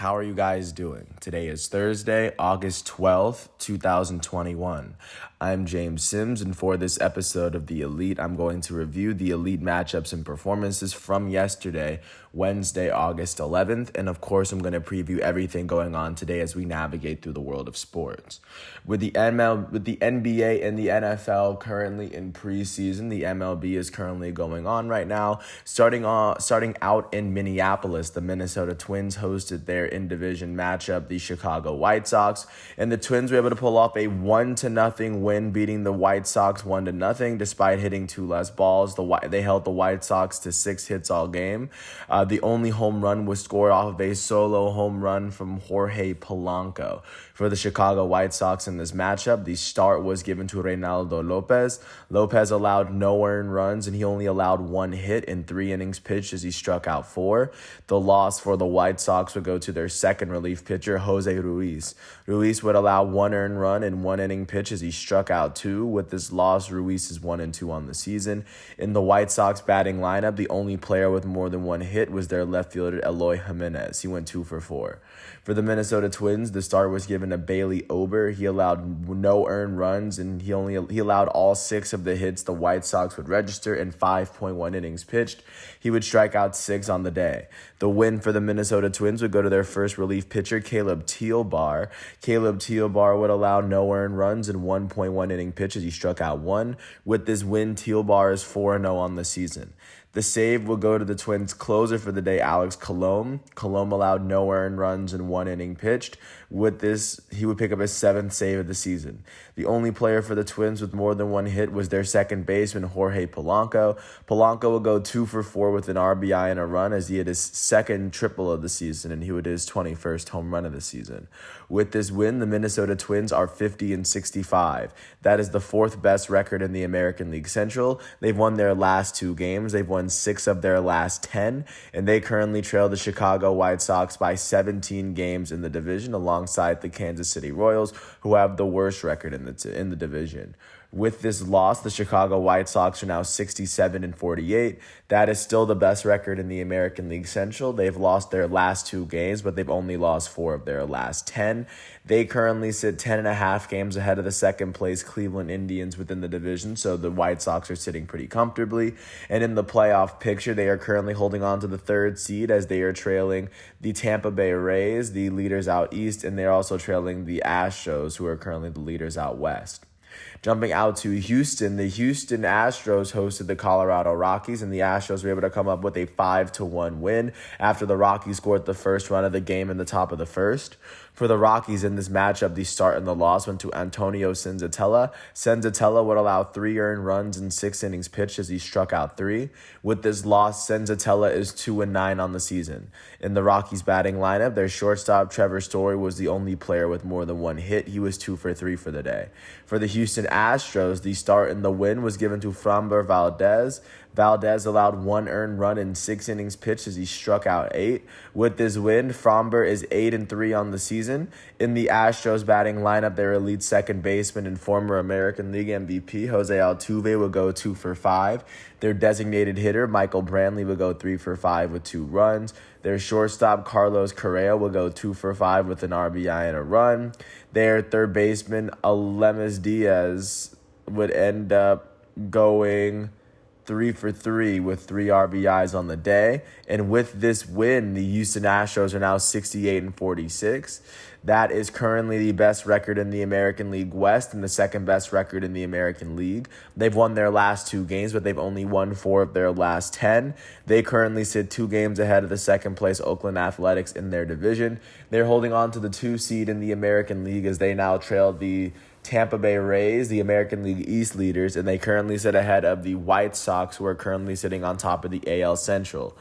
How are you guys doing? Today is Thursday, August 12th, 2021. I'm James Sims, and for this episode of The Elite, I'm going to review the Elite matchups and performances from yesterday, Wednesday, August 11th, and of course, I'm going to preview everything going on today as we navigate through the world of sports. With the NBA and the NFL currently in preseason, the MLB is currently going on right now. Starting out in Minneapolis, the Minnesota Twins hosted their in-division matchup, the Chicago White Sox, and the Twins were able to pull off a 1-0 win, beating the White Sox 1-0 despite hitting two less balls. They held the White Sox to 6 hits all game. The only home run was scored off of a solo home run from Jorge Polanco. For the Chicago White Sox in this matchup, the start was given to Reynaldo Lopez. Lopez allowed no earned runs, and he only allowed 1 hit in 3 innings pitched as he struck out 4. The loss for the White Sox would go to their second relief pitcher, Jose Ruiz. Ruiz would allow 1 earned run in 1 inning pitch as he struck out 2. With this loss, Ruiz is 1-2 on the season. In the White Sox batting lineup, the only player with more than 1 hit was their left fielder, Eloy Jimenez. He went 2 for 4. For the Minnesota Twins, the start was given to Bailey Ober. He allowed no earned runs, and he allowed all 6 of the hits the White Sox would register in 5.1 innings pitched. He would strike out 6 on the day. The win for the Minnesota Twins would go to their first relief pitcher, Caleb Thielbar. Caleb Thielbar would allow no earned runs in 1.1 inning pitch as he struck out 1. With this win, Thielbar is 4-0 on the season. The save will go to the Twins' closer for the day, Alex Colomé. Colomé allowed no earned runs in 1 inning pitched. With this, he would pick up his 7th save of the season. The only player for the Twins with more than 1 hit was their second baseman, Jorge Polanco. Polanco will go 2 for 4 with an RBI and a run as he hit his second triple of the season, and he would hit his 21st home run of the season. With this win, the Minnesota Twins are 50-65. That is the 4th best record in the American League Central. They've won their last 2 games. They've won 6 of their last 10, and they currently trail the Chicago White Sox by 17 games in the division, alongside the Kansas City Royals, who have the worst record in the division. With this loss, the Chicago White Sox are now 67-48. That is still the best record in the American League Central. They've lost their last 2 games, but they've only lost 4 of their last 10. They currently sit 10.5 games ahead of the second place Cleveland Indians within the division, so the White Sox are sitting pretty comfortably. And in the playoff picture, they are currently holding on to the 3rd seed as they are trailing the Tampa Bay Rays, the leaders out east, and they're also trailing the Astros, who are currently the leaders out west. Jumping out to Houston, the Houston Astros hosted the Colorado Rockies, and the Astros were able to come up with a 5-1 win after the Rockies scored the first run of the game in the top of the first. For the Rockies in this matchup, the start and the loss went to Antonio Senzatella. Senzatella would allow 3 earned runs in 6 innings pitched as he struck out 3. With this loss, Senzatella is 2-9 on the season. In the Rockies batting lineup, their shortstop Trevor Story was the only player with more than 1 hit. He was 2 for 3 for the day. For the Houston Astros, the start and the win was given to Framber Valdez. Valdez allowed 1 earned run in 6 innings pitched as he struck out 8. With this win, Framber is 8-3 on the season. In the Astros batting lineup, their elite second baseman and former American League MVP, Jose Altuve, will go 2 for 5. Their designated hitter, Michael Brantley, will go 3 for 5 with 2 runs. Their shortstop, Carlos Correa, will go 2 for 5 with an RBI and a run. Their third baseman, Alemis Diaz, would end up going 3 for 3 with 3 RBIs on the day. And with this win, the Houston Astros are now 68-46. That is currently the best record in the American League West and the second best record in the American League. They've won their last 2 games, but they've only won 4 of their last 10. They currently sit 2 games ahead of the second place Oakland Athletics in their division. They're holding on to the 2 seed in the American League as they now trail the Tampa Bay Rays, the American League East leaders, and they currently sit ahead of the White Sox, who are currently sitting on top of the AL Central.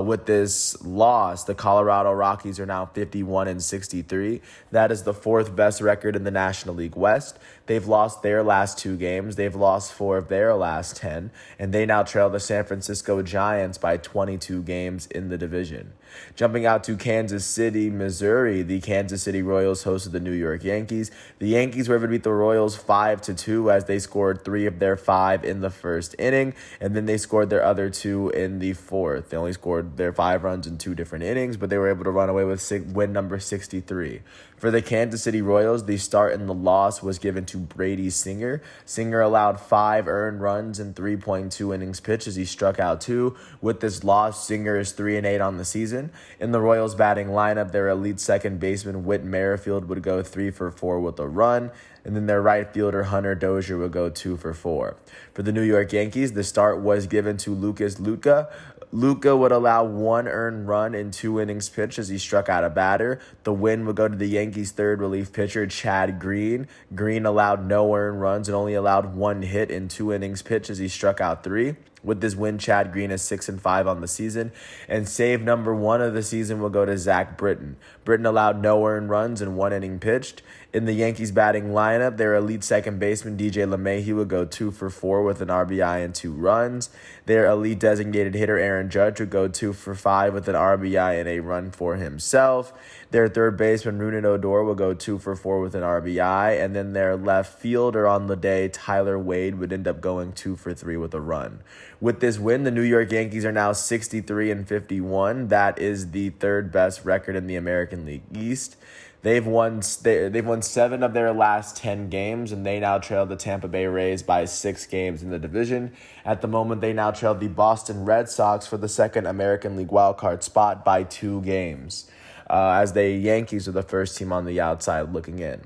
With this loss, the Colorado Rockies are now 51-63. That is the 4th best record in the National League West. They've lost their last 2 games. They've lost 4 of their last 10, and they now trail the San Francisco Giants by 22 games in the division. Jumping out to Kansas City, Missouri, the Kansas City Royals hosted the New York Yankees. The Yankees were able to beat the Royals 5-2 as they scored 3 of their 5 in the first inning, and then they scored their other 2 in the fourth. They only scored their 5 runs in 2 different innings, but they were able to run away with win number 63. For the Kansas City Royals, the start and the loss was given to Brady Singer. Singer allowed 5 earned runs in 3.2 innings pitched as he struck out 2. With this loss, Singer is 3-8 on the season. In the Royals batting lineup, their elite second baseman Whit Merrifield would go 3 for 4 with a run, and then their right fielder Hunter Dozier would go 2 for 4. For the New York Yankees, the start was given to Lucas Luetge. Luetge would allow 1 earned run in 2 innings pitched as he struck out a batter. The win would go to the Yankees' third relief pitcher, Chad Green. Green allowed no earned runs and only allowed 1 hit in 2 innings pitched as he struck out 3. With this win, Chad Green is 6-5 on the season, and save number 1 of the season will go to Zach Britton. Britton allowed no earned runs in 1 inning pitched. In the Yankees batting lineup, their elite second baseman DJ LeMahieu would go 2 for 4 with an RBI and 2 runs. Their elite designated hitter Aaron Judge would go 2 for 5 with an RBI and a run for himself. Their third baseman Rougned Odor will go 2 for 4 with an RBI, and then their left fielder on the day Tyler Wade would end up going 2 for 3 with a run. With this win, the New York Yankees are now 63-51. That is the third best record in the American League East. They've won 7 of their last 10 games, and they now trail the Tampa Bay Rays by 6 games in the division. At the moment, they now trail the Boston Red Sox for the second American League wildcard spot by 2 games, as the Yankees are the first team on the outside looking in.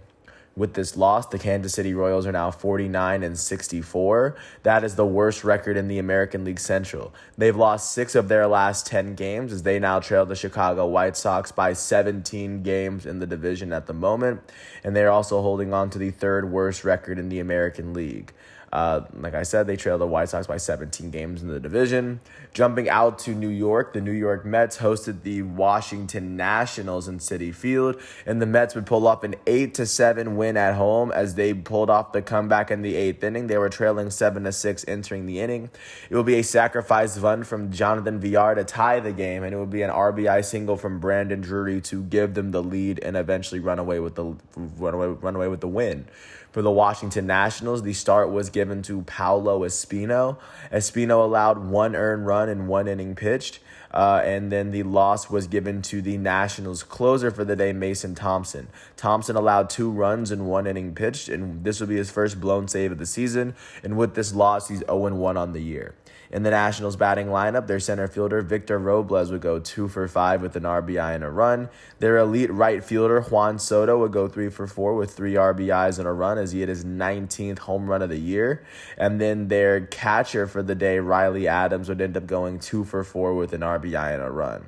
With this loss, the Kansas City Royals are now 49-64. That is the worst record in the American League Central. They've lost 6 of their last 10 games as they now trail the Chicago White Sox by 17 games in the division at the moment. And they're also holding on to the third worst record in the American League. Like I said, they trail the White Sox by 17 games in the division. Jumping out to New York, the New York Mets hosted the Washington Nationals in Citi Field, and the Mets would pull off an 8-7 win at home as they pulled off the comeback in the 8th inning. They were trailing 7-6 entering the inning. It will be a sacrifice bunt from Jonathan Villar to tie the game, and it would be an RBI single from Brandon Drury to give them the lead and eventually run away with the win. For the Washington Nationals, the start was given to Paulo Espino. Espino allowed 1 earned run in 1 inning pitched, and then the loss was given to the Nationals closer for the day, Mason Thompson. Thompson allowed 2 runs in 1 inning pitched, and this will be his first blown save of the season. And with this loss, he's 0-1 on the year. In the Nationals batting lineup, their center fielder, Victor Robles, would go 2 for 5 with an RBI and a run. Their elite right fielder, Juan Soto, would go 3 for 4 with 3 RBIs and a run as he hit his 19th home run of the year. And then their catcher for the day, Riley Adams, would end up going 2 for 4 with an RBI and a run.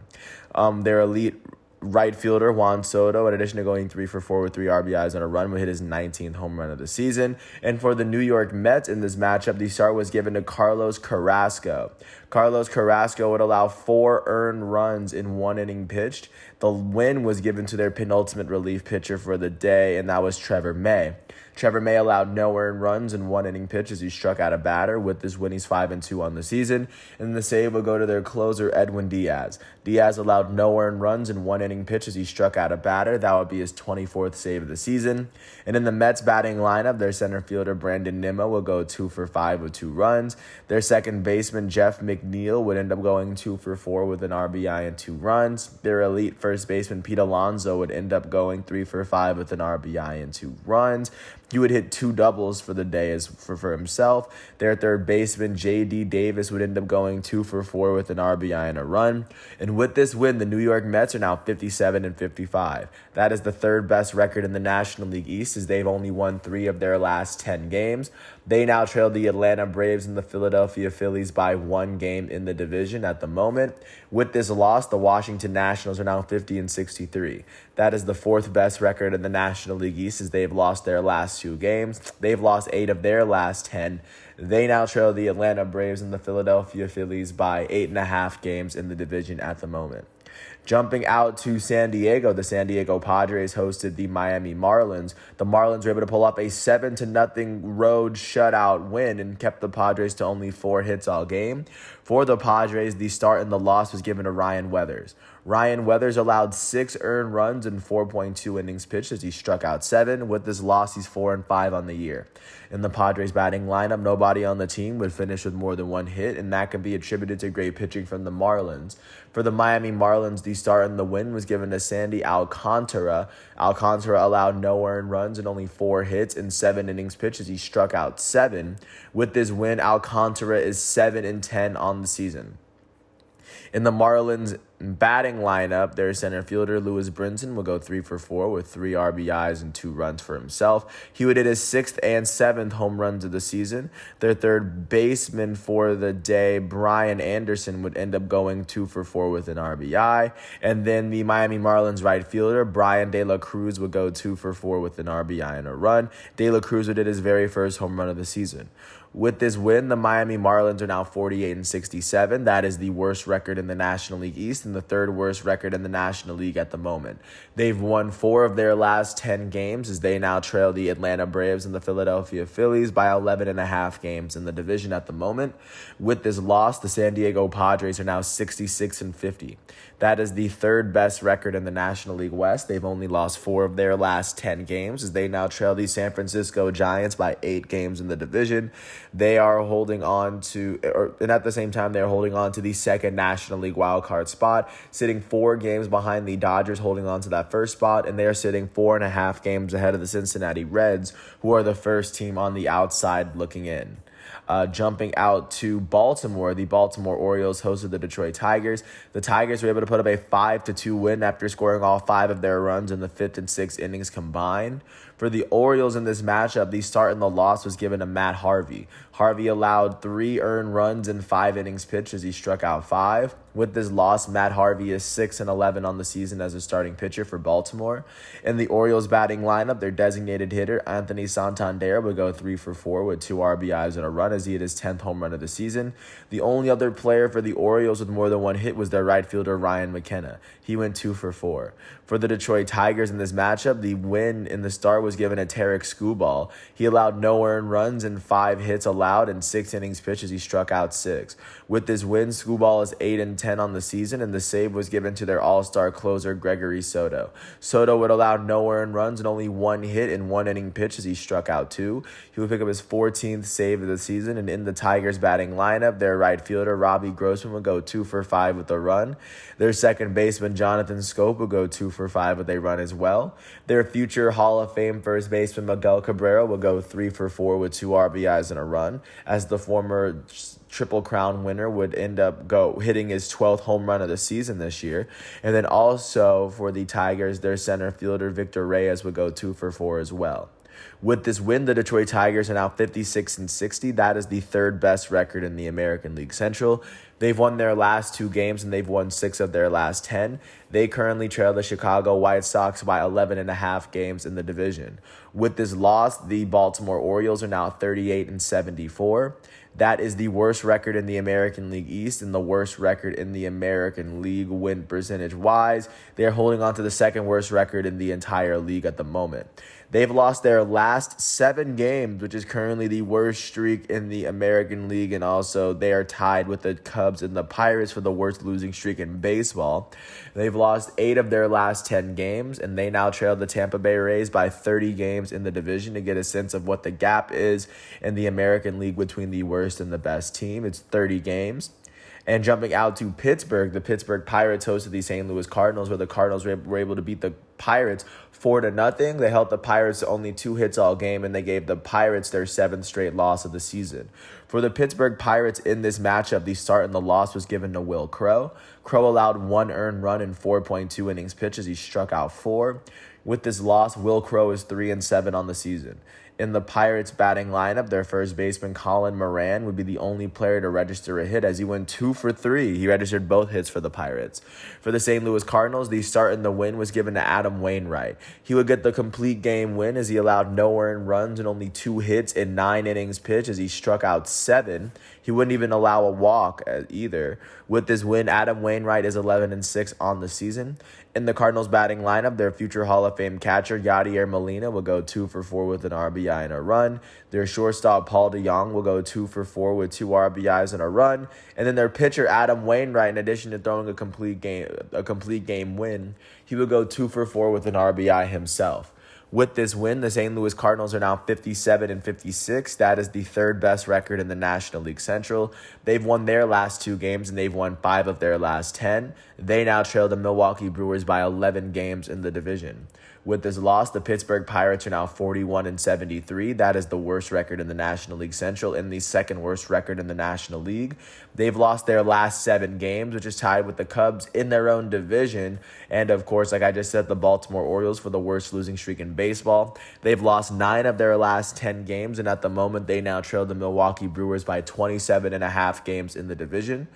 Their elite right fielder Juan Soto, in addition to going 3 for 4 with 3 RBIs and a run, would hit his 19th home run of the season. And for the New York Mets in this matchup, the start was given to Carlos Carrasco. Carlos Carrasco would allow 4 earned runs in 1 inning pitched. The win was given to their penultimate relief pitcher for the day, and that was Trevor May. Trevor May allowed no earned runs in 1 inning pitch as he struck out a batter. With this win, he's 5-2 on the season. And the save will go to their closer, Edwin Diaz. Diaz allowed no earned runs in 1 inning pitch as he struck out a batter. That would be his 24th save of the season. And in the Mets batting lineup, their center fielder, Brandon Nimmo, will go 2 for 5 with 2 runs. Their second baseman, Jeff McNeil, would end up going 2 for 4 with an RBI and 2 runs. Their elite first baseman, Pete Alonso, would end up going 3 for 5 with an RBI and 2 runs. He would hit 2 doubles for the day for himself. Their third baseman, J.D. Davis, would end up going 2 for 4 with an RBI and a run. And with this win, the New York Mets are now 57-55. That is the third best record in the National League East, as they've only won 3 of their last 10 games. They now trail the Atlanta Braves and the Philadelphia Phillies by 1 game in the division at the moment. With this loss, the Washington Nationals are now 50-63. That is the 4th best record in the National League East, as they've lost their last 2 games. They've lost 8 of their last 10. They now trail the Atlanta Braves and the Philadelphia Phillies by 8.5 games in the division at the moment. Jumping out to San Diego, the San Diego Padres hosted the Miami Marlins. The Marlins were able to pull off a 7-0 road shutout win and kept the Padres to only 4 hits all game. For the Padres, the start and the loss was given to Ryan Weathers. Ryan Weathers allowed 6 earned runs in 4.2 innings pitched as he struck out 7. With this loss, he's 4-5 on the year. In the Padres batting lineup, nobody on the team would finish with more than 1 hit, and that can be attributed to great pitching from the Marlins. For the Miami Marlins, the start in the win was given to Sandy Alcantara. Alcantara allowed no earned runs and only 4 hits in 7 innings pitched as he struck out 7. With this win, Alcantara is 7-10 on the season. In the Marlins batting lineup, their center fielder, Lewis Brinson, will go 3-for-4 with 3 RBIs and 2 runs for himself. He would hit his 6th and 7th home runs of the season. Their third baseman for the day, Brian Anderson, would end up going 2-for-4 with an RBI. And then the Miami Marlins right fielder, Brian De La Cruz, would go 2-for-4 with an RBI and a run. De La Cruz would hit his very first home run of the season. With this win, the Miami Marlins are now 48-67. That is the worst record in the National League East and the third worst record in the National League at the moment. They've won 4 of their last 10 games as they now trail the Atlanta Braves and the Philadelphia Phillies by 11.5 games in the division at the moment. With this loss, the San Diego Padres are now 66-50. That is the third best record in the National League West. They've only lost 4 of their last 10 games as they now trail the San Francisco Giants by 8 games in the division. They are holding on to, and at the same time, they're holding on to the second National League wildcard spot, sitting 4 games behind the Dodgers, holding on to that first spot, and they're sitting 4.5 games ahead of the Cincinnati Reds, who are the first team on the outside looking in. Jumping out to Baltimore, the Baltimore Orioles hosted the Detroit Tigers. The Tigers were able to put up a 5-2 win after scoring all 5 of their runs in the 5th and 6th innings combined. For the Orioles in this matchup, the start and the loss was given to Matt Harvey. Harvey allowed 3 earned runs in 5 innings pitched as he struck out 5. With this loss, Matt Harvey is 6-11 on the season as a starting pitcher for Baltimore. In the Orioles batting lineup, their designated hitter, Anthony Santander, would go 3-for-4 with 2 RBIs and a run as he hit his 10th home run of the season. The only other player for the Orioles with more than 1 hit was their right fielder, Ryan McKenna. He went 2-for-4. For the Detroit Tigers in this matchup, the win in the start was given to Tarek Skubal. He allowed no earned runs and 5 hits allowed in 6 innings pitched as he struck out 6. With this win, Skubal is 8-10 on the season, and the save was given to their all-star closer, Gregory Soto. Soto would allow no earned runs and only 1 hit in 1 inning pitch as he struck out 2. He would pick up his 14th save of the season, and in the Tigers batting lineup, their right fielder, Robbie Grossman, would go 2-for-5 with a run. Their second baseman, Jonathan Scope, would go 2-for-5 with a run as well. Their future Hall of Fame first baseman, Miguel Cabrera, will go 3-for-4 with 2 RBIs and a run, as the former Triple Crown winner would end up hitting his 12th home run of the season this year. And then also for the Tigers, their center fielder, Victor Reyes, would go 2-for-4 as well. With this win, the Detroit Tigers are now 56-60. That is the third best record in the American League Central. They've won their last 2 games, and they've won 6 of their last 10. They currently trail the Chicago White Sox by 11.5 games in the division. With this loss, the Baltimore Orioles are now 38-74. That is the worst record in the American League East and the worst record in the American League win percentage-wise. They're holding on to the second worst record in the entire league at the moment. They've lost their last 7 games, which is currently the worst streak in the American League, and also they are tied with the Cubs and the Pirates for the worst losing streak in baseball. They've lost 8 of their last 10 games, and they now trail the Tampa Bay Rays by 30 games in the division. To get a sense of what the gap is in the American League between the worst and the best team, it's 30 games. And jumping out to Pittsburgh, the Pittsburgh Pirates hosted the St. Louis Cardinals, where the Cardinals were able to beat the Pirates 4-0. They held the Pirates to only 2 hits all game, and they gave the Pirates their 7th straight loss of the season. For the Pittsburgh Pirates in this matchup, the start and the loss was given to Will Crowe. Crowe allowed 1 earned run in 4.2 innings pitched as he struck out 4. With this loss, Will Crowe is 3-7 on the season. In the Pirates batting lineup, their first baseman, Colin Moran, would be the only player to register a hit as he went 2-for-3. He registered both hits for the Pirates. For the St. Louis Cardinals, the start and the win was given to Adam Wainwright. He would get the complete game win as he allowed no earned runs and only 2 hits in 9 innings pitched as he struck out 7. He wouldn't even allow a walk either. With this win, Adam Wainwright is 11-6 on the season. In the Cardinals batting lineup, their future Hall of Fame catcher, Yadier Molina, will go 2 for 4 with an RBI and a run. Their shortstop, Paul DeJong, will go 2 for 4 with 2 RBIs and a run. And then their pitcher, Adam Wainwright, in addition to throwing a complete game win, he will go 2 for 4 with an RBI himself. With this win, the St. Louis Cardinals are now 57-56. That is the third best record in the National League Central. They've won their last 2 games, and they've won 5 of their last 10. They now trail the Milwaukee Brewers by 11 games in the division. With this loss, the Pittsburgh Pirates are now 41-73. That is the worst record in the National League Central and the second worst record in the National League. They've lost their last 7 games, which is tied with the Cubs in their own division. And, of course, like I just said, the Baltimore Orioles for the worst losing streak in baseball. They've lost 9 of their last 10 games, and at the moment, they now trail the Milwaukee Brewers by 27.5 games in the division.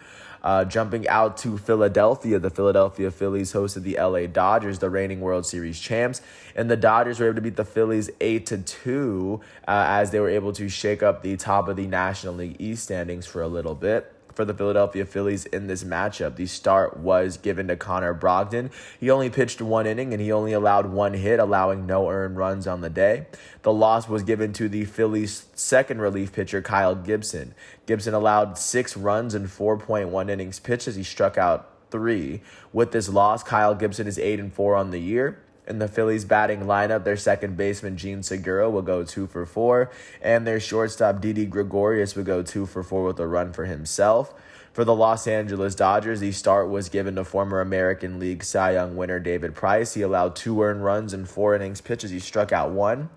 Jumping out to Philadelphia, the Philadelphia Phillies hosted the LA Dodgers, the reigning World Series champs, and the Dodgers were able to beat the Phillies 8-2 as they were able to shake up the top of the National League East standings for a little bit. For the Philadelphia Phillies in this matchup, the start was given to Connor Brogdon. He only pitched 1 inning and he only allowed 1 hit, allowing no earned runs on the day. The loss was given to the Phillies' second relief pitcher, Kyle Gibson. Gibson allowed 6 runs in 4.1 innings pitched as he struck out 3. With this loss, Kyle Gibson is 8-4 on the year. In the Phillies batting lineup, their second baseman, Gene Segura, will go 2 for 4, and their shortstop, Didi Gregorius, will go 2 for 4 with a run for himself. For the Los Angeles Dodgers, the start was given to former American League Cy Young winner David Price. He allowed 2 earned runs in 4 innings pitched as he struck out 1.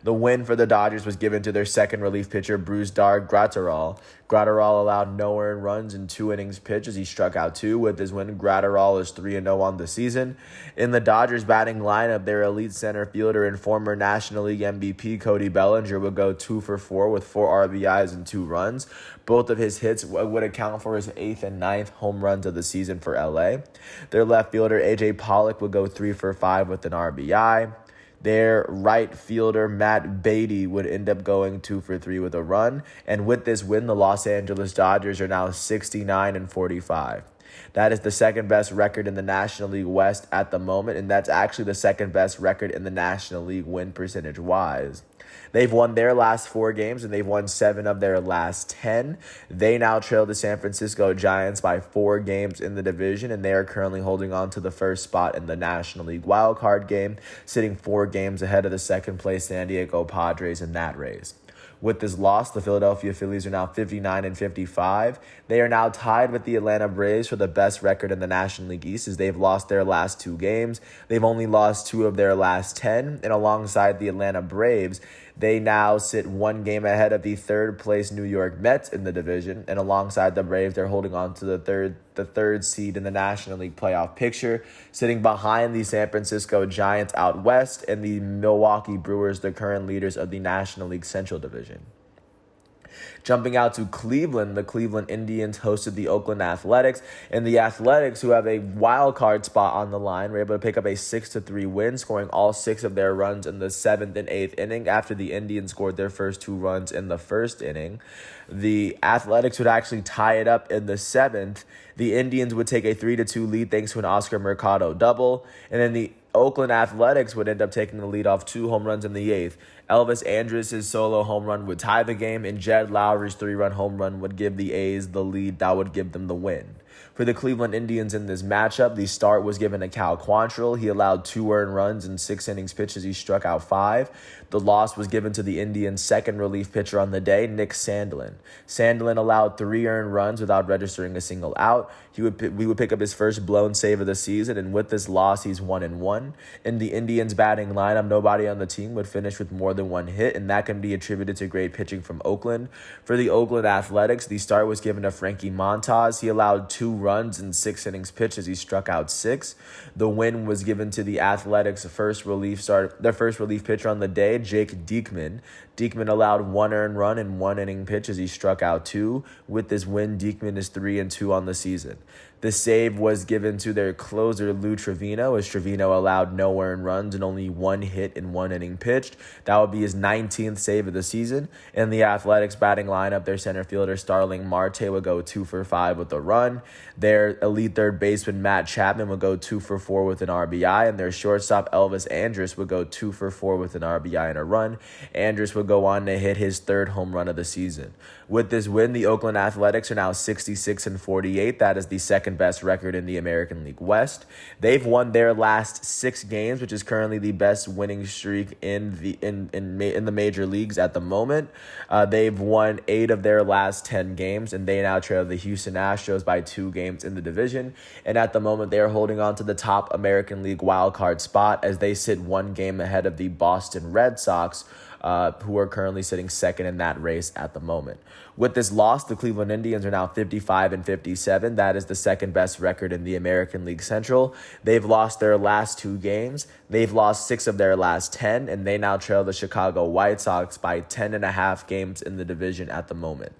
The win for the Dodgers was given to their second relief pitcher, Brusdar Graterol. Graterol allowed no earned runs in 2 innings pitched as he struck out 2. With his win, Graterol is 3-0 on the season. In the Dodgers batting lineup, their elite center fielder and former National League MVP, Cody Bellinger, would go 2 for 4 with 4 RBIs and 2 runs. Both of his hits would account for his 8th and 9th home runs of the season for LA. Their left fielder, AJ Pollock, would go 3 for 5 with an RBI. Their right fielder, Matt Beatty, would end up going 2 for 3 with a run. And with this win, the Los Angeles Dodgers are now 69-45. That is the second best record in the National League West at the moment, and that's actually the second best record in the National League win percentage-wise. They've won their last 4 games, and they've won 7 of their last 10. They now trail the San Francisco Giants by 4 games in the division, and they are currently holding on to the first spot in the National League wildcard game, sitting 4 games ahead of the second-place San Diego Padres in that race. With this loss, the Philadelphia Phillies are now 59-55. They are now tied with the Atlanta Braves for the best record in the National League East as they've lost their last 2 games. They've only lost 2 of their last 10. And alongside the Atlanta Braves, they now sit 1 game ahead of the third-place New York Mets in the division. And alongside the Braves, they're holding on to the third seed in the National League playoff picture, sitting behind the San Francisco Giants out west and the Milwaukee Brewers, the current leaders of the National League Central Division. Jumping out to Cleveland, the Cleveland Indians hosted the Oakland Athletics, and the Athletics, who have a wild card spot on the line, were able to pick up a 6-3 win, scoring all 6 of their runs in the 7th and 8th inning after the Indians scored their first 2 runs in the first inning. The Athletics would actually tie it up in the 7th. The Indians would take a 3-2 lead thanks to an Oscar Mercado double, and then the Oakland Athletics would end up taking the lead off 2 home runs in the 8th. Elvis Andrus' solo home run would tie the game, and Jed Lowry's 3-run home run would give the A's the lead that would give them the win. For the Cleveland Indians in this matchup, the start was given to Cal Quantrill. He allowed 2 earned runs in 6 innings pitched as he struck out 5. The loss was given to the Indians' second relief pitcher on the day, Nick Sandlin. Sandlin allowed 3 earned runs without registering a single out. We would pick up his first blown save of the season, and with this loss, he's 1-1. In the Indians' batting lineup, nobody on the team would finish with more than 1 hit, and that can be attributed to great pitching from Oakland. For the Oakland Athletics, the start was given to Frankie Montas. He allowed 2 runs in 6 innings pitched as he struck out 6. The win was given to the Athletics' their first relief pitcher on the day, Jake Diekman. Diekman allowed 1 earned run in 1 inning pitch as he struck out 2. With this win, Diekman is 3-2 on the season. The save was given to their closer, Lou Trevino, as Trevino allowed no earned runs and only one hit in one inning pitched. That would be his 19th save of the season. In the Athletics batting lineup, their center fielder, Starling Marte, would go 2 for 5 with a run. Their elite third baseman, Matt Chapman, would go 2 for 4 with an RBI. And their shortstop, Elvis Andrus, would go 2 for 4 with an RBI and a run. Andrus would go on to hit his third home run of the season. With this win, the Oakland Athletics are now 66-48. That is the second best record in the American League West. They've won their last 6 games, which is currently the best winning streak in the major leagues at the moment. They've won 8 of their last 10 games, and they now trail the Houston Astros by 2 games in the division. And at the moment, they are holding on to the top American League wildcard spot as they sit 1 game ahead of the Boston Red Sox, who are currently sitting second in that race at the moment. With this loss, the Cleveland Indians are now 55-57. That is the second best record in the American League Central. They've lost their last 2 games. They've lost 6 of their last 10, and they now trail the Chicago White Sox by 10.5 games in the division at the moment.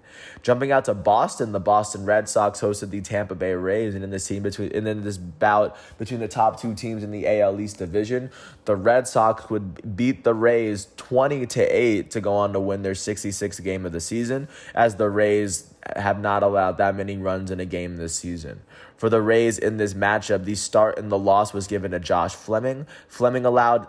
Jumping out to Boston, the Boston Red Sox hosted the Tampa Bay Rays, and in this bout between the top 2 teams in the AL East division, the Red Sox would beat the Rays 20-8 to go on to win their 66th game of the season, as the Rays have not allowed that many runs in a game this season. For the Rays in this matchup, the start and the loss was given to Josh Fleming. Fleming allowed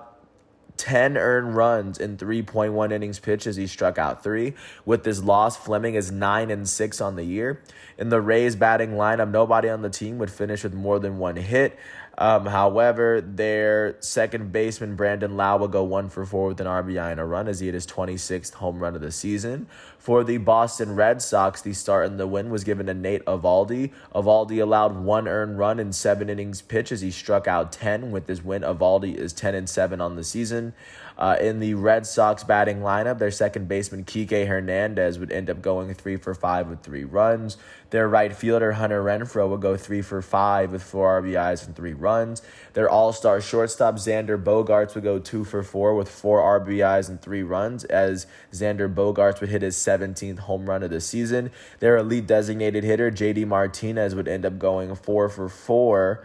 10 earned runs in 3.1 innings pitched as he struck out 3. With this loss, Fleming is 9-6 on the year. In the Rays batting lineup, nobody on the team would finish with more than 1 hit. However, their second baseman, Brandon Lau, will go 1 for 4 with an RBI and a run as he hit his 26th home run of the season. For the Boston Red Sox, the start and the win was given to Nate Eovaldi. Eovaldi allowed 1 earned run in 7 innings pitched as he struck out 10. With this win, Eovaldi is 10-7 on the season. In the Red Sox batting lineup, their second baseman, Kike Hernandez, would end up going 3 for 5 with 3 runs. Their right fielder, Hunter Renfroe, would go 3 for 5 with 4 RBIs and 3 runs. Their all-star shortstop, Xander Bogaerts, would go 2 for 4 with 4 RBIs and 3 runs, as Xander Bogaerts would hit his 17th home run of the season. Their elite designated hitter, JD Martinez, would end up going 4 for 4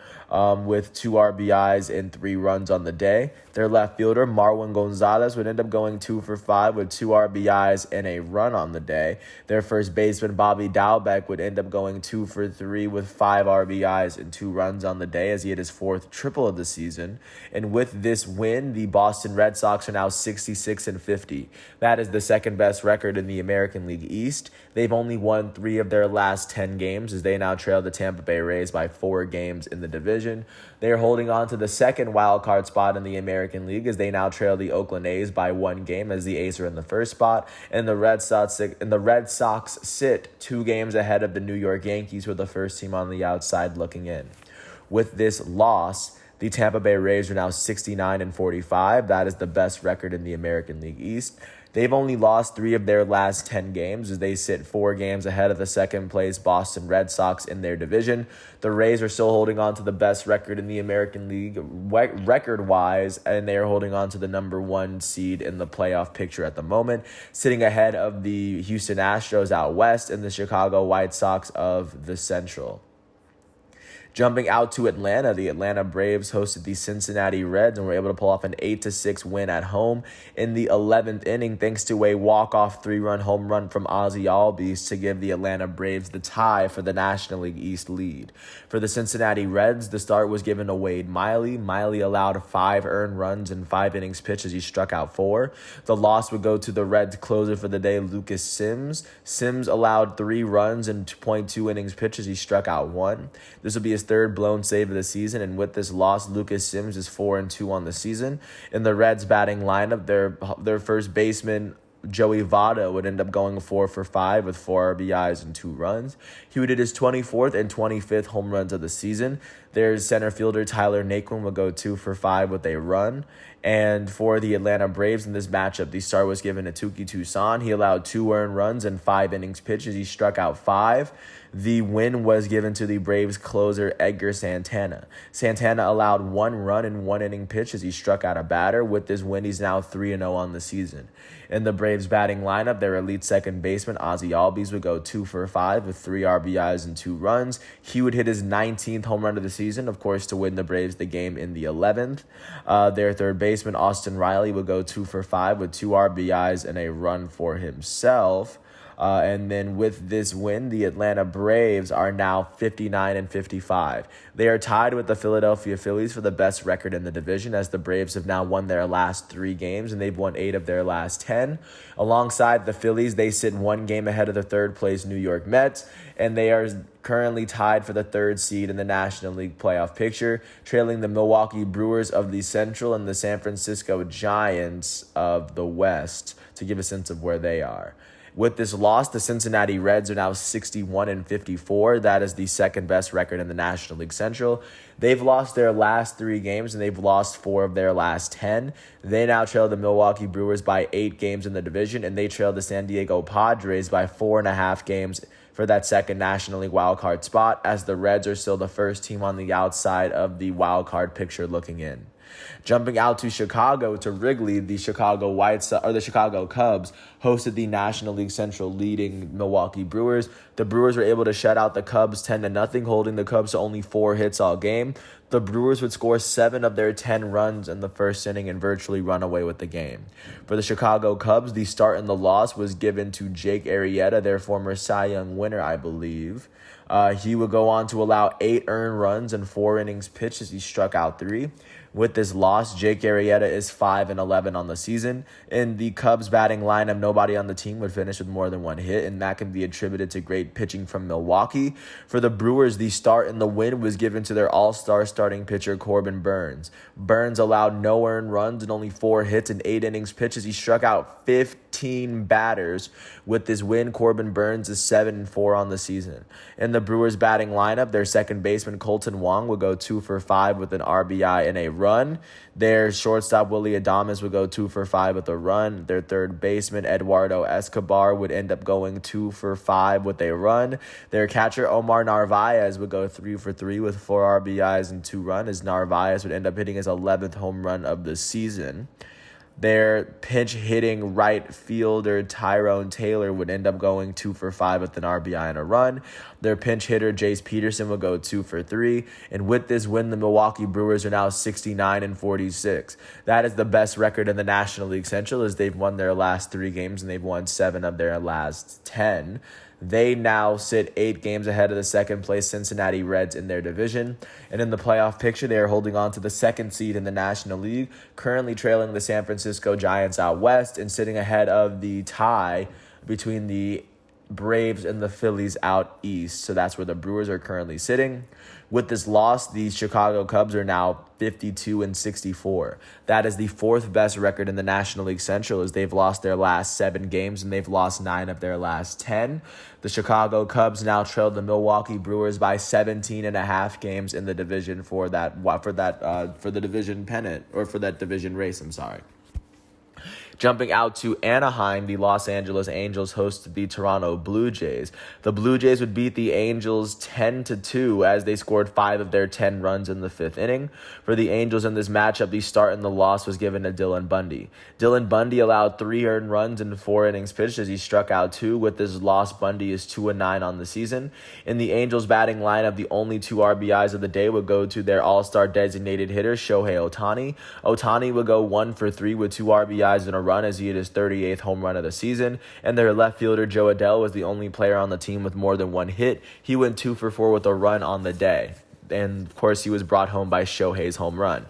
with 2 RBIs and 3 runs on the day. Their left fielder, Marwin Gonzalez, would end up going 2 for 5 with 2 RBIs and a run on the day. Their first baseman, Bobby Dalbec, would end up going 2 for 3 with 5 RBIs and 2 runs on the day as he hit his 4th triple of the season. And with this win, the Boston Red Sox are now 66-50. That is the second best record in the American League East. They've only won 3 of their last 10 games as they now trail the Tampa Bay Rays by 4 games in the division. They are holding on to the second wild card spot in the American League as they now trail the Oakland A's by 1 game as the A's are in the first spot, and the Red Sox sit 2 games ahead of the New York Yankees, who are the first team on the outside looking in. With this loss, the Tampa Bay Rays are now 69-45. That is the best record in the American League East. They've only lost 3 of their last 10 games as they sit 4 games ahead of the second place Boston Red Sox in their division. The Rays are still holding on to the best record in the American League record-wise, and they are holding on to the number 1 seed in the playoff picture at the moment, sitting ahead of the Houston Astros out west and the Chicago White Sox of the Central. Jumping out to Atlanta, the Atlanta Braves hosted the Cincinnati Reds and were able to pull off an 8-6 win at home in the 11th inning thanks to a walk-off 3-run home run from Ozzie Albies to give the Atlanta Braves the tie for the National League East lead. For the Cincinnati Reds, the start was given to Wade Miley. Miley allowed 5 earned runs in 5 innings pitched as he struck out 4. The loss would go to the Reds closer for the day, Lucas Sims. Sims allowed 3 runs in 2.2 innings pitched as he struck out 1. This will be his third blown save of the season, and with this loss, Lucas Sims is 4-2 on the season. In the Reds batting lineup, their first baseman, Joey Votto, would end up going 4 for 5 with 4 RBIs and 2 runs. He would hit his 24th and 25th home runs of the season. Their center fielder Tyler Naquin would go 2 for 5 with a run. And for the Atlanta Braves in this matchup, the start was given to Tuki Toussaint. He allowed 2 earned runs and 5 innings pitched as he struck out 5. The win was given to the Braves closer Edgar Santana. Santana allowed 1 run and 1 inning pitch as he struck out a batter. With this win, he's now 3-0 on the season. In the Braves batting lineup, their elite second baseman Ozzie Albies would go 2 for 5 with 3 RBIs and 2 runs. He would hit his 19th home run of the season, of course, to win the Braves the game in the 11th. Their third baseman Austin Riley would go 2 for 5 with 2 RBIs and a run for himself. And then with this win, the Atlanta Braves are now 59-55. They are tied with the Philadelphia Phillies for the best record in the division, as the Braves have now won their last 3 games and they've won 8 of their last 10. Alongside the Phillies, they sit 1 game ahead of the third place New York Mets, and they are currently tied for the 3rd seed in the National League playoff picture, trailing the Milwaukee Brewers of the Central and the San Francisco Giants of the West, to give a sense of where they are. With this loss, the Cincinnati Reds are now 61-54. That is the second best record in the National League Central. They've lost their last 3 games, and they've lost 4 of their last 10. They now trail the Milwaukee Brewers by 8 games in the division, and they trail the San Diego Padres by 4.5 games for that second National League wildcard spot, as the Reds are still the first team on the outside of the wildcard picture looking in. Jumping out to Chicago, to Wrigley, the Chicago Cubs hosted the National League Central leading Milwaukee Brewers. The Brewers were able to shut out the Cubs 10-0, holding the Cubs to only 4 hits all game. The Brewers would score 7 of their 10 runs in the first inning and virtually run away with the game. For the Chicago Cubs, the start and the loss was given to Jake Arrieta, their former Cy Young winner, I believe. He would go on to allow 8 earned runs and 4 innings pitched as he struck out 3. With this loss, Jake Arrieta is 5-11 on the season. In the Cubs batting lineup, nobody on the team would finish with more than 1 hit, and that can be attributed to great pitching from Milwaukee. For the Brewers, the start and the win was given to their all-star starting pitcher Corbin Burnes. Burnes allowed no earned runs and only 4 hits and 8 innings pitched as he struck out 15 batters. With this win, Corbin Burnes is 7-4 on the season. In the Brewers batting lineup, their second baseman Colton Wong would go 2 for 5 with an RBI and a run. Their shortstop Willy Adames would go 2 for 5 with a run. Their third baseman Eduardo Escobar would end up going 2 for 5 with a run. Their catcher Omar Narvaez would go 3 for 3 with 4 RBIs and 2 runs, as Narvaez would end up hitting his 11th home run of the season. Their pinch-hitting right fielder Tyrone Taylor would end up going 2 for 5 with an RBI and a run. Their pinch hitter Jace Peterson would go 2 for 3. And with this win, the Milwaukee Brewers are now 69-46. That is the best record in the National League Central, as they've won their last 3 games and they've won 7 of their last 10. They now sit 8 games ahead of the second-place Cincinnati Reds in their division. And in the playoff picture, they are holding on to the 2nd seed in the National League, currently trailing the San Francisco Giants out west and sitting ahead of the tie between the Braves and the Phillies out east. So that's where the Brewers are currently sitting. With this loss, the Chicago Cubs are now 52-64. That is the 4th best record in the National League Central, as they've lost their last 7 games and they've lost 9 of their last 10. The Chicago Cubs now trailed the Milwaukee Brewers by 17.5 games in the division for the division pennant, or for that division race. Jumping out to Anaheim, the Los Angeles Angels hosted the Toronto Blue Jays. The Blue Jays would beat the Angels 10-2 as they scored 5 of their 10 runs in the 5th inning. For the Angels in this matchup, the start and the loss was given to Dylan Bundy. Dylan Bundy allowed 3 earned runs in 4 innings pitched as he struck out 2. With this loss, Bundy is 2-9 on the season. In the Angels batting lineup, the only 2 RBIs of the day would go to their all-star designated hitter, Shohei Ohtani. Ohtani would go 1 for 3 with 2 RBIs and a run as he hit his 38th home run of the season. And their left fielder, Joe Adell, was the only player on the team with more than 1 hit. He went 2 for 4 with a run on the day. And, of course, he was brought home by Shohei's home run.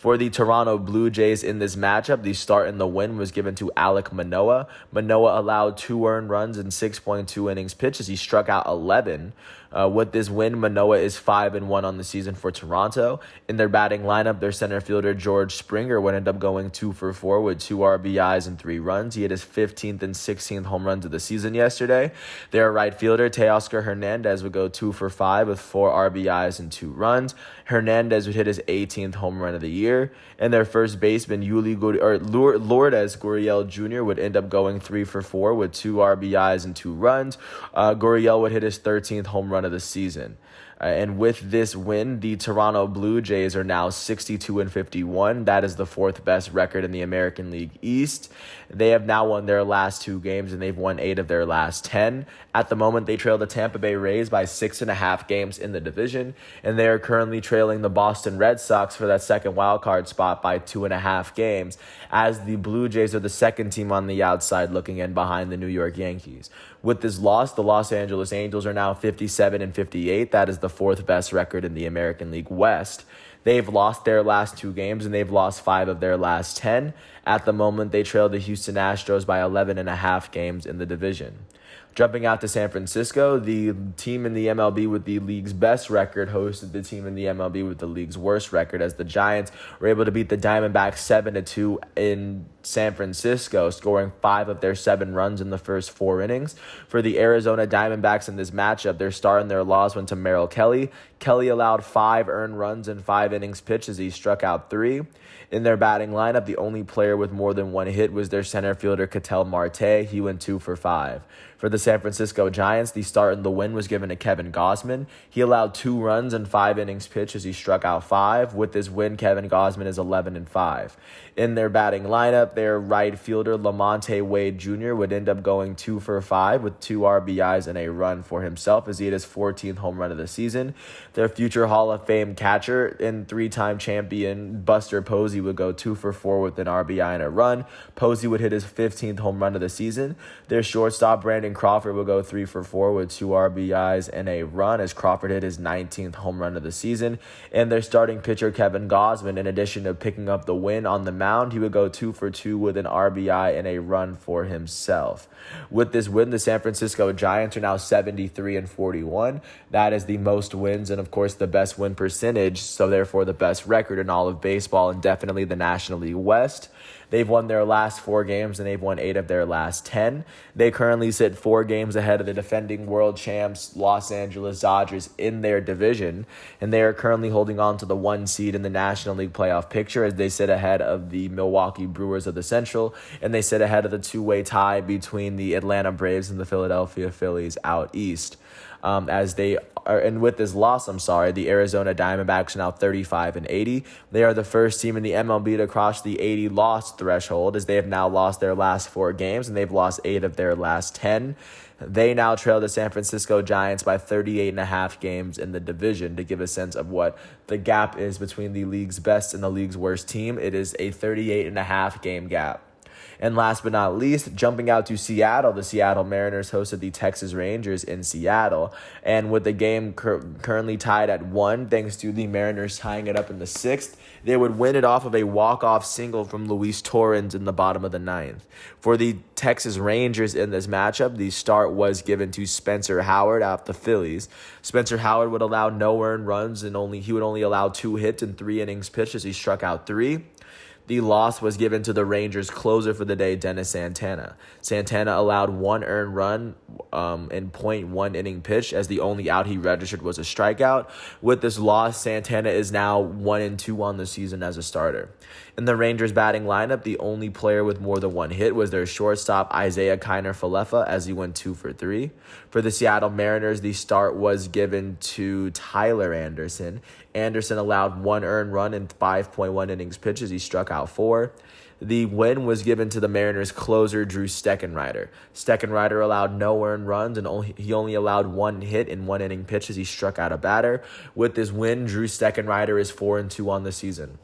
For the Toronto Blue Jays in this matchup, the start and the win was given to Alek Manoah. Manoah allowed 2 earned runs in 6.2 innings pitched as he struck out 11. With this win, Manoah is 5-1 on the season for Toronto. In their batting lineup, their center fielder George Springer would end up going 2 for 4 with 2 RBIs and 3 runs. He hit his 15th and 16th home runs of the season yesterday. Their right fielder Teoscar Hernandez would go 2 for 5 with 4 RBIs and 2 runs. Hernandez would hit his 18th home run of the year. And their first baseman Lourdes Gurriel Jr. would end up going 3 for 4 with 2 RBIs and 2 runs. Gurriel would hit his 13th home run of the season. And with this win, the Toronto Blue Jays are now 62-51. That is the 4th best record in the American League East. They have now won their last 2 games, and they've won 8 of their last 10. At the moment, they trail the Tampa Bay Rays by 6.5 games in the division, and they are currently trailing the Boston Red Sox for that second wildcard spot by 2.5 games, as the Blue Jays are the second team on the outside looking in behind the New York Yankees. With this loss, the Los Angeles Angels are now 57-58. That is the 4th best record in the American League West. They've lost their last 2 games, and they've lost 5 of their last 10. At the moment, they trail the Houston Astros by 11.5 games in the division. Jumping out to San Francisco, the team in the MLB with the league's best record hosted the team in the MLB with the league's worst record, as the Giants were able to beat the Diamondbacks 7-2 in San Francisco, scoring 5 of their 7 runs in the first 4 innings. For the Arizona Diamondbacks in this matchup, their star in their loss went to Merrill Kelly. Kelly allowed 5 earned runs in 5 innings pitched as he struck out 3. In their batting lineup, the only player with more than 1 hit was their center fielder Ketel Marte. He went 2 for 5. For the San Francisco Giants, the start and the win was given to Kevin Gausman. He allowed 2 runs in 5 innings pitched as he struck out 5. With this win, Kevin Gausman is 11-5. In their batting lineup, their right fielder Lamonte Wade Jr. would end up going 2 for 5 with 2 RBIs and a run for himself as he hit his 14th home run of the season. Their future Hall of Fame catcher and 3-time champion Buster Posey would go 2 for 4 with an RBI and a run. Posey would hit his 15th home run of the season. Their shortstop Brandon Crawford would go 3 for 4 with 2 RBIs and a run as Crawford hit his 19th home run of the season. And their starting pitcher Kevin Gausman, in addition to picking up the win on the mound, he would go 2 for 2 with an RBI and a run for himself. With this win, the San Francisco Giants are now 73-41. That is the most wins and, of course, the best win percentage, so therefore the best record in all of baseball and definitely the National League West. They've won their last 4 games, and they've won 8 of their last 10. They currently sit 4 games ahead of the defending world champs Los Angeles Dodgers in their division, and they are currently holding on to the 1 seed in the National League playoff picture as they sit ahead of the Milwaukee Brewers of the Central, and they sit ahead of the 2-way tie between the Atlanta Braves and the Philadelphia Phillies out east. And with this loss, the Arizona Diamondbacks are now 35-80. They are the first team in the MLB to cross the 80 loss threshold, as they have now lost their last 4 games, and they've lost 8 of their last 10. They now trail the San Francisco Giants by 38.5 games in the division. To give a sense of what the gap is between the league's best and the league's worst team, it is a 38.5 game gap. And last but not least, jumping out to Seattle, the Seattle Mariners hosted the Texas Rangers in Seattle. And with the game currently tied at 1, thanks to the Mariners tying it up in the 6th, they would win it off of a walk-off single from Luis Torrens in the bottom of the 9th. For the Texas Rangers in this matchup, the start was given to Spencer Howard out the Phillies. Spencer Howard would allow no earned runs, and he would only allow 2 hits in 3 innings pitched as he struck out 3. The loss was given to the Rangers' closer for the day, Dennis Santana. Santana allowed 1 earned run in .1 inning pitch, as the only out he registered was a strikeout. With this loss, Santana is now 1-2 on the season as a starter. In the Rangers' batting lineup, the only player with more than 1 hit was their shortstop, Isaiah Kiner-Falefa, as he went 2 for 3. For the Seattle Mariners, the start was given to Tyler Anderson. Anderson allowed 1 earned run in 5.1 innings pitched as he struck out 4. The win was given to the Mariners' closer, Drew Steckenrider. Steckenrider allowed no earned runs, and he only allowed 1 hit in 1 inning pitch as he struck out a batter. With this win, Drew Steckenrider is 4-2 on the season.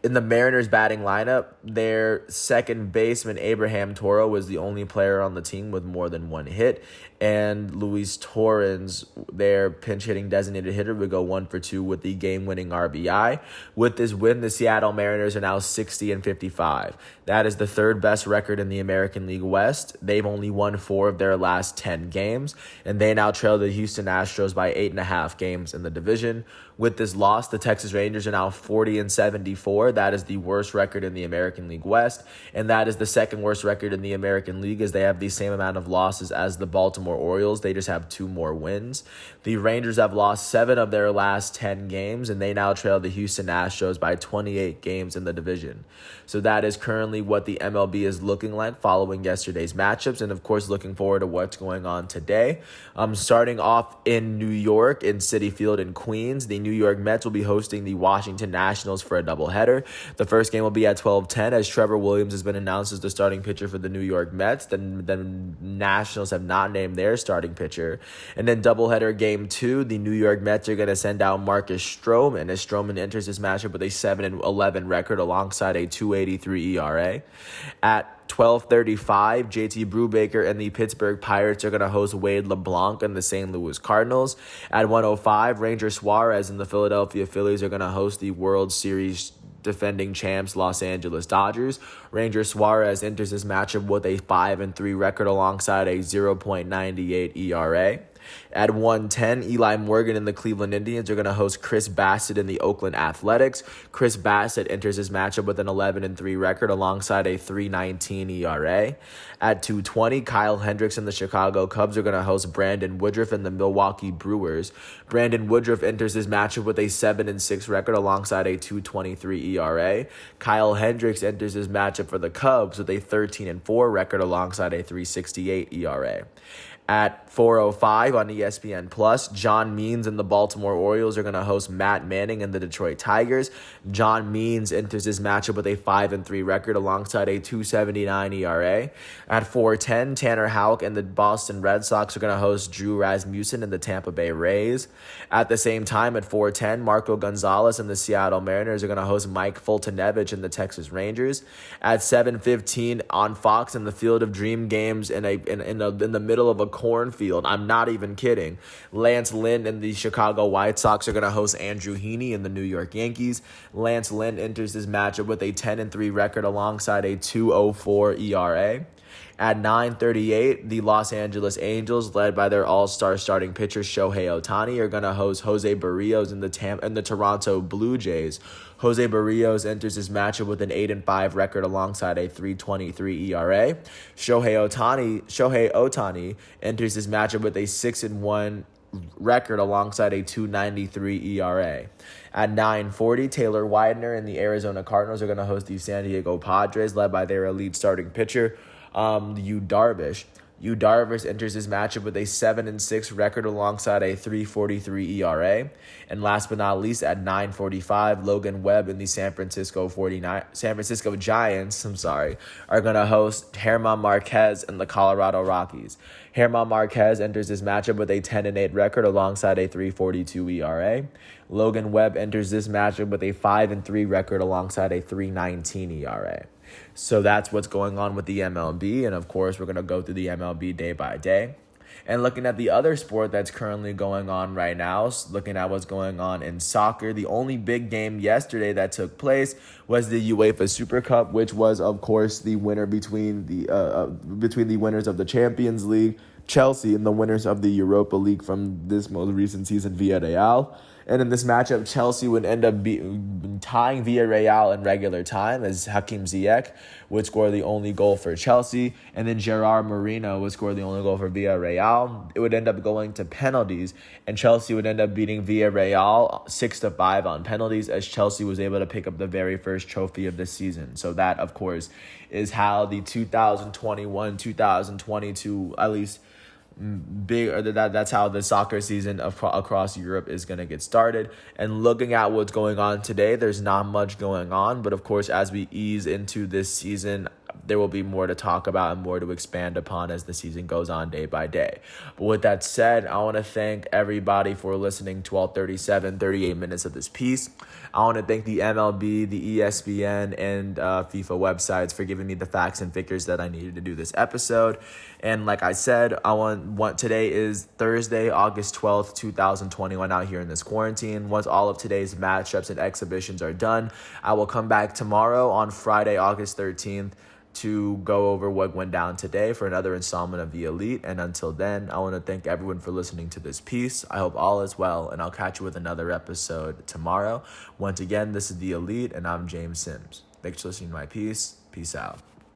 In the Mariners batting lineup, their second baseman, Abraham Toro, was the only player on the team with more than one hit. And Luis Torrens, their pinch hitting designated hitter, would go 1-for-2 with the game-winning RBI. With this win, the Seattle Mariners are now 60-55. That is the third best record in the American League West. They've only won 4 of their last 10 games, and they now trail the Houston Astros by 8.5 games in the division. With this loss, the Texas Rangers are now 40-74. That is the worst record in the American League West, and that is the second worst record in the American League, as they have the same amount of losses as the Baltimore Orioles. They just have 2 more wins. The Rangers have lost 7 of their last 10 games, and they now trail the Houston Astros by 28 games in the division. So that is currently what the MLB is looking like following yesterday's matchups, and of course looking forward to what's going on today. Starting off in New York, in Citi Field in Queens, the New York Mets will be hosting the Washington Nationals for a doubleheader. The first game will be at 12:10, as Trevor Williams has been announced as the starting pitcher for the New York Mets. The Nationals have not named their starting pitcher. And then doubleheader game 2, the New York Mets are going to send out Marcus Stroman, as Stroman enters this matchup with a 7-11 record alongside a 2.83 ERA. At 12:35, JT Brubaker and the Pittsburgh Pirates are going to host Wade LeBlanc and the St. Louis Cardinals. At 1:05, Ranger Suarez and the Philadelphia Phillies are going to host the World Series defending champs Los Angeles Dodgers. Ranger Suarez enters this matchup with a 5-3 record alongside a 0.98 ERA. At 1:10, Eli Morgan and the Cleveland Indians are going to host Chris Bassett and the Oakland Athletics. Chris Bassett enters his matchup with an 11-3 record alongside a 3.19 ERA. At 2:20, Kyle Hendricks and the Chicago Cubs are going to host Brandon Woodruff and the Milwaukee Brewers. Brandon Woodruff enters his matchup with a 7-6 record alongside a 2.23 ERA. Kyle Hendricks enters his matchup for the Cubs with a 13-4 record alongside a 3.68 ERA. At 4:05 on ESPN+, John Means and the Baltimore Orioles are going to host Matt Manning and the Detroit Tigers. John Means enters his matchup with a 5-3 record alongside a 2.79 ERA. At 4:10, Tanner Houck and the Boston Red Sox are going to host Drew Rasmussen and the Tampa Bay Rays. At the same time, at 4:10, Marco Gonzalez and the Seattle Mariners are going to host Mike Fultonevich and the Texas Rangers. At 7:15 on Fox, in the Field of Dream games in the middle of a cornfield, I'm not even kidding, Lance Lynn and the Chicago White Sox are going to host Andrew Heaney and the New York Yankees. Lance Lynn enters this matchup with a 10-3 record alongside a 2.04 ERA. At 9:38, the Los Angeles Angels, led by their all-star starting pitcher Shohei Ohtani, are going to host Jose Barrios and the Toronto Blue Jays. Jose Barrios enters his matchup with an 8-5 record alongside a 3.23 ERA. Shohei Ohtani enters his matchup with a 6-1 record alongside a 2.93 ERA. At 9:40, Taylor Widener and the Arizona Cardinals are going to host the San Diego Padres, led by their elite starting pitcher, Yu Darvish. Yu Darvish enters his matchup with a 7-6 record alongside a 3.43 ERA. And last but not least, at 9:45, Logan Webb and the San Francisco Giants, are going to host German Marquez and the Colorado Rockies. German Marquez enters his matchup with a 10-8 record alongside a 3.42 ERA. Logan Webb enters this matchup with a 5-3 record alongside a 3.19 ERA. So that's what's going on with the MLB, and of course we're going to go through the MLB day by day. And looking at the other sport that's currently going on right now, looking at what's going on in soccer, the only big game yesterday that took place was the UEFA Super Cup, which was, of course, the winner between the winners of the Champions League, Chelsea, and the winners of the Europa League from this most recent season, Villarreal. And in this matchup, Chelsea would end up tying Villarreal in regular time, as Hakim Ziyech would score the only goal for Chelsea, and then Gerard Moreno would score the only goal for Villarreal. It would end up going to penalties, and Chelsea would end up beating Villarreal 6-5 on penalties, as Chelsea was able to pick up the very first trophy of the season. So that, of course, is how the 2021-2022, at least that's how the soccer season across Europe is going to get started. And looking at what's going on today, there's not much going on, but of course, as we ease into this season, there will be more to talk about and more to expand upon as the season goes on day by day. But with that said, I want to thank everybody for listening to all 38 minutes of this piece. I want to thank the MLB, the ESPN, and FIFA websites for giving me the facts and figures that I needed to do this episode. And like I said, today is Thursday, August 12th, 2021 out here in this quarantine. Once all of today's matchups and exhibitions are done, I will come back tomorrow on Friday, August 13th to go over what went down today for another installment of The Elite. And until then, I want to thank everyone for listening to this piece. I hope all is well, and I'll catch you with another episode tomorrow. Once again, this is The Elite, and I'm James Sims. Thanks for listening to my piece. Peace out.